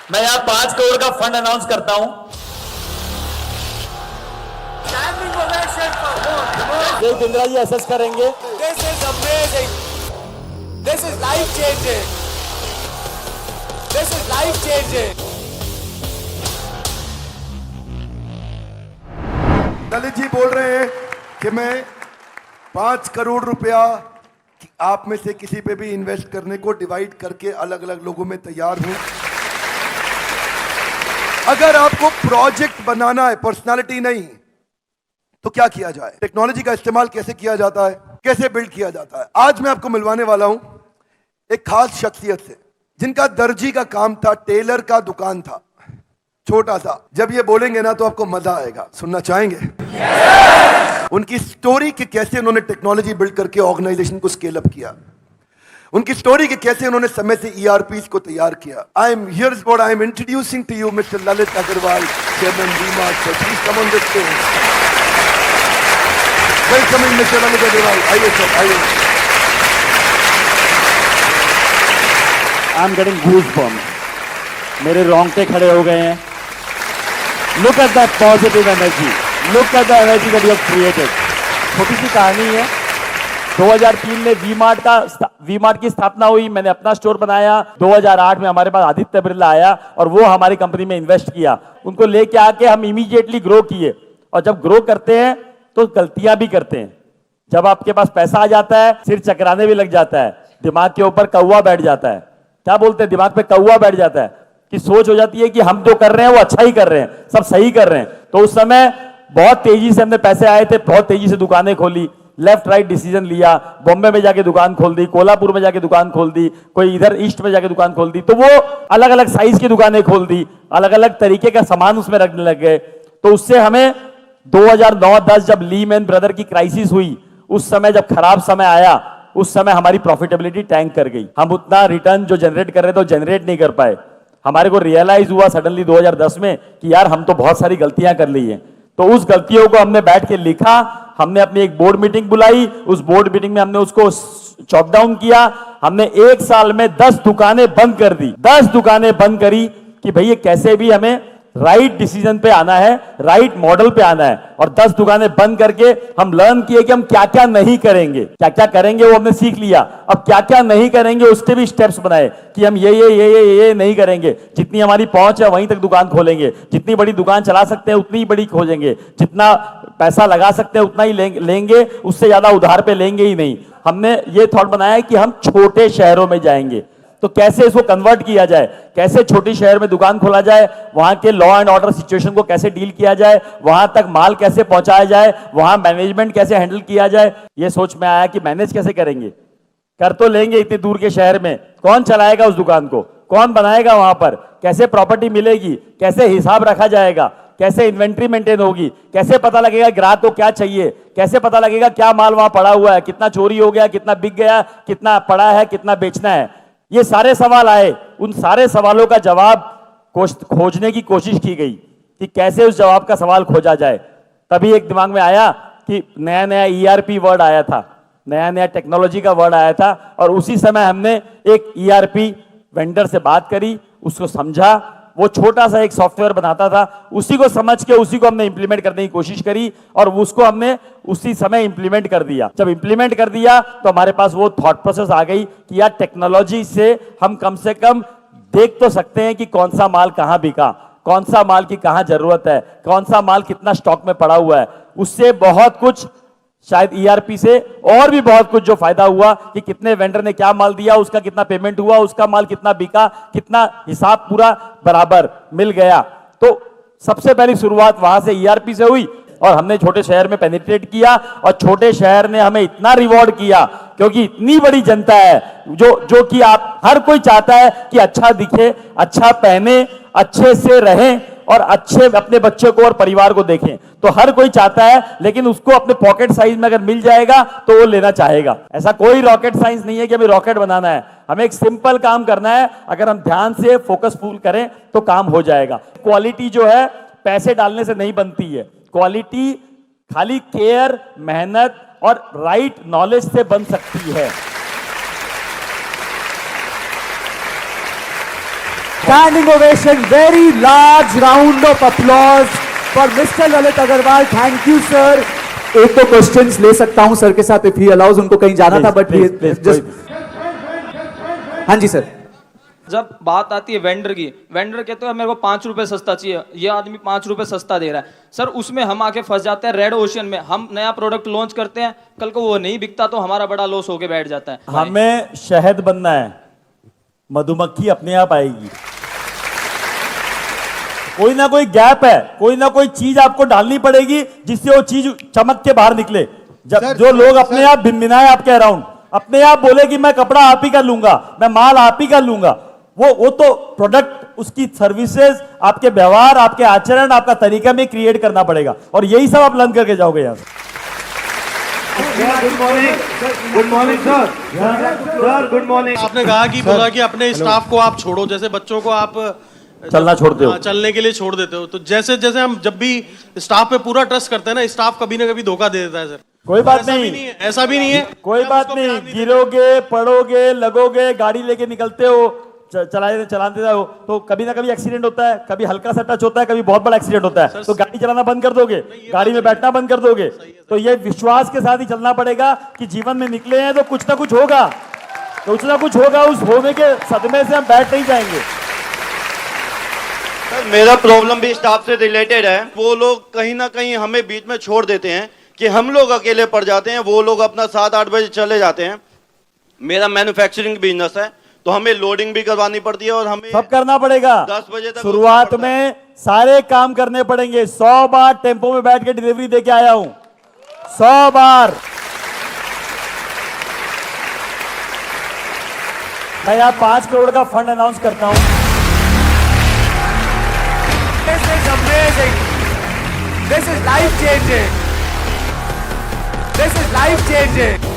मैं यहाँ 5 करोड़ का फंड अनाउंस करता हूँ। देख इंदिरा जी असेस करेंगे। This is amazing. This is life changing. This is life changing. Lalit ji बोल रहे हैं कि मैं 5 करोड़ रुपया आप में से किसी पे भी इन्वेस्ट करने को डिवाइड करके अलग अलग लोगों में तैयार हूं। अगर आपको प्रोजेक्ट बनाना है, पर्सनालिटी नहीं, तो क्या किया जाए, टेक्नोलॉजी का इस्तेमाल कैसे किया जाता है, कैसे बिल्ड किया जाता है। आज मैं आपको मिलवाने वाला हूं एक खास शख्सियत से जिनका दर्जी का काम था, टेलर का दुकान था, छोटा सा। जब ये बोलेंगे ना तो आपको मजा आएगा। सुनना चाहेंगे? उनकी स्टोरी कि कैसे उन्होंने टेक्नोलॉजी बिल्ड करके ऑर्गेनाइजेशन को स्केल अप किया, उनकी स्टोरी कि कैसे उन्होंने समय से ईआरपीस को तैयार किया। I am here what I am introducing to you Mister Lalit Agarwal, chairman V Mart. Sir please come on the stage. Welcoming Mister Lalit Agarwal. आइए सर, आइए। आई एम गेटिंग गूज़बम्प्स, मेरे रोंगटे खड़े हो गए हैं। Look at that positive energy, look at the energy that you have created. छोटी सी कहानी है। 2003 में वी-मार्ट की स्थापना हुई, मैंने अपना स्टोर बनाया। 2008 में हमारे पास आदित्य बिरला आया और वो हमारी कंपनी में इन्वेस्ट किया। उनको लेके आके हम इमीडिएटली ग्रो किए। और जब ग्रो करते हैं तो गलतियां भी करते हैं। जब आपके पास पैसा आ जाता है सिर चकराने भी लग जाता है, दिमाग के ऊपर कौवा बैठ जाता है। क्या बोलते हैं, दिमाग पे कौवा बैठ जाता है कि सोच हो जाती है कि हम जो कर रहे हैं वो अच्छा ही कर रहे हैं, सब सही कर रहे हैं। तो उस समय बहुत तेजी से हमने पैसे आए थे, बहुत तेजी से दुकानें खोली, लेफ्ट राइट डिसीजन लिया। बॉम्बे में जाके दुकान खोल दी, कोल्हापुर में जाके दुकान खोल दी, कोई इधर ईस्ट में जाके दुकान खोल दी। तो वो अलग अलग साइज की दुकानें खोल दी, अलग अलग तरीके का सामान उसमें रखने लग गए। तो उससे हमें 2009-10 जब लीमैन ब्रदर की क्राइसिस हुई, उस समय जब खराब समय आया, उस समय हमारी प्रॉफिटेबिलिटी टैंक कर गई। हम उतना रिटर्न जो जनरेट कर रहे थे वो जनरेट नहीं कर पाए। हमारे को रियलाइज हुआ सडनली 2010 में कि यार हम तो बहुत सारी गलतियां कर ली हैं। तो उस गलतियों को हमने बैठ के लिखा, हमने अपनी एक बोर्ड मीटिंग बुलाई। उस बोर्ड मीटिंग में हमने उसको चॉक डाउन किया। हमने 1 साल में 10 दुकानें बंद कर दी, 10 दुकानें बंद करी कि भैया कैसे भी हमें राइट डिसीजन पे आना है, राइट मॉडल पे आना है। और 10 दुकानें बंद करके हम लर्न किए कि हम क्या क्या नहीं करेंगे, क्या क्या करेंगे वो हमने सीख लिया। अब क्या क्या नहीं करेंगे उसके भी स्टेप्स बनाए कि हम ये नहीं करेंगे। जितनी हमारी पहुंच है वहीं तक दुकान खोलेंगे, जितनी बड़ी दुकान चला सकते हैं उतनी ही बड़ी खोजेंगे, जितना पैसा लगा सकते हैं उतना ही लेंगे, उससे ज्यादा उधार पे लेंगे ही नहीं। हमने ये थॉट बनाया कि हम छोटे शहरों में जाएंगे, तो कैसे इसको कन्वर्ट किया जाए, कैसे छोटी शहर में दुकान खोला जाए, वहां के लॉ एंड ऑर्डर सिचुएशन को कैसे डील किया जाए, वहां तक माल कैसे पहुंचाया जाए, वहां मैनेजमेंट कैसे हैंडल किया जाए। ये सोच में आया कि मैनेज कैसे करेंगे, कर तो लेंगे इतनी दूर के शहर में, कौन चलाएगा उस दुकान को, कौन बनाएगा वहां पर, कैसे प्रॉपर्टी मिलेगी, कैसे हिसाब रखा जाएगा, कैसे इन्वेंट्री मेंटेन होगी, कैसे पता लगेगा ग्राहक को क्या चाहिए, कैसे पता लगेगा क्या माल वहां पड़ा हुआ है, कितना चोरी हो गया, कितना बिक गया, कितना पड़ा है, कितना बेचना है। ये सारे सवाल आए। उन सारे सवालों का जवाब खोजने की कोशिश की गई कि कैसे उस जवाब का सवाल खोजा जाए। तभी एक दिमाग में आया कि नया नया ईआरपी वर्ड आया था, नया नया टेक्नोलॉजी का वर्ड आया था। और उसी समय हमने एक ईआरपी वेंडर से बात करी, उसको समझा। वो छोटा सा एक सॉफ्टवेयर बनाता था, उसी को समझ के उसी को हमने इंप्लीमेंट करने की कोशिश करी और उसको हमने उसी समय इंप्लीमेंट कर दिया। जब इंप्लीमेंट कर दिया तो हमारे पास वो थॉट प्रोसेस आ गई कि यार टेक्नोलॉजी से हम कम से कम देख तो सकते हैं कि कौन सा माल कहां बिका, कौन सा माल की कहां जरूरत है, कौन सा माल कितना स्टॉक में पड़ा हुआ है। उससे बहुत कुछ, शायद ईआरपी से और भी बहुत कुछ जो फायदा हुआ कि कितने वेंडर ने क्या माल दिया, उसका कितना पेमेंट हुआ, उसका माल कितना बिका, कितना हिसाब पूरा बराबर मिल गया। तो सबसे पहली शुरुआत वहां से ईआरपी से हुई और हमने छोटे शहर में पेनिट्रेट किया और छोटे शहर ने हमें इतना रिवॉर्ड किया क्योंकि इतनी बड़ी जनता है जो कि आप हर कोई चाहता है कि अच्छा दिखे, अच्छा पहने, अच्छे से रहें और अच्छे अपने बच्चे को और परिवार को देखें। तो हर कोई चाहता है, लेकिन उसको अपने पॉकेट साइज में अगर मिल जाएगा तो वो लेना चाहेगा। ऐसा कोई रॉकेट साइंस नहीं है कि हमें रॉकेट बनाना है, हमें एक सिंपल काम करना है। अगर हम ध्यान से फोकसफुल करें तो काम हो जाएगा। क्वालिटी जो है पैसे डालने से नहीं बनती है, क्वालिटी खाली केयर, मेहनत और राइट नॉलेज से बन सकती है। Standing ovation, very large round of applause for Mr. Lalit Agarwal. Thank you, sir. एक दो क्वेश्चंस ले सकता हूं सर के साथ if he allows, उनको कहीं जाना था बट हाँ जी सर। जब बात आती है वेंडर की, वेंडर कहते हैं मेरे को 5 रुपए सस्ता चाहिए, ये आदमी 5 रुपए सस्ता दे रहा है सर, उसमें हम आके फंस जाते हैं रेड ओशियन में। हम नया प्रोडक्ट लॉन्च करते हैं, कल को वो नहीं बिकता तो हमारा बड़ा लॉस होके बैठ जाता है। हमें शहद बनना है, मधुमक्खी अपने आप आएगी। कोई ना कोई गैप है, कोई ना कोई चीज आपको डालनी पड़ेगी जिससे वो चीज चमक के बाहर निकले। जब जो लोग अपने आप भिनभिनाए आपके अराउंड, अपने आप बोले कि मैं कपड़ा आप ही का लूंगा, मैं माल आप ही का लूंगा, वो तो प्रोडक्ट, उसकी सर्विसेज, आपके व्यवहार, आपके आचरण, आपका तरीका में क्रिएट करना पड़ेगा और यही सब आप लर्न करके जाओगे यहाँ से। Good morning sir. Sir good morning. आपने कहा कि बोला कि अपने स्टाफ को आप छोड़ो, जैसे बच्चों को आप चलना छोड़ते हो, चलने के लिए छोड़ देते हो, तो जैसे जैसे हम जब भी स्टाफ पे पूरा ट्रस्ट करते हैं ना, स्टाफ कभी ना कभी धोखा दे देता है सर। कोई बात नहीं, ऐसा भी नहीं है, कोई बात नहीं। गिरोगे, पड़ोगे, लगोगे, गाड़ी लेके निकलते हो, चलाते हो तो कभी ना कभी एक्सीडेंट होता है, कभी हल्का सा टच होता है, कभी बहुत बड़ा एक्सीडेंट होता है, तो गाड़ी चलाना बंद कर दोगे, गाड़ी में बैठना बंद कर दोगे। तो ये विश्वास के साथ ही चलना पड़ेगा कि जीवन में निकले हैं तो कुछ ना कुछ होगा, कुछ ना कुछ होगा। उस होने के सदमे से हम बैठ नहीं जाएंगे। सर मेरा प्रॉब्लम भी स्टाफ से रिलेटेड है। वो लोग कहीं ना कहीं हमें बीच में छोड़ देते हैं कि हम लोग अकेले पड़ जाते हैं, वो लोग अपना 7-8 बजे चले जाते हैं। मेरा मैन्युफैक्चरिंग बिजनेस है तो हमें लोडिंग भी करवानी पड़ती है और हमें सब करना पड़ेगा। 10 बजे तक शुरुआत में सारे काम करने पड़ेंगे। 100 बार टेम्पो में बैठ के डिलीवरी देके आया हूं, 100 बार। मैं यहाँ 5 करोड़ का फंड अनाउंस करता हूं। This is amazing. This is life changing. This is life changing.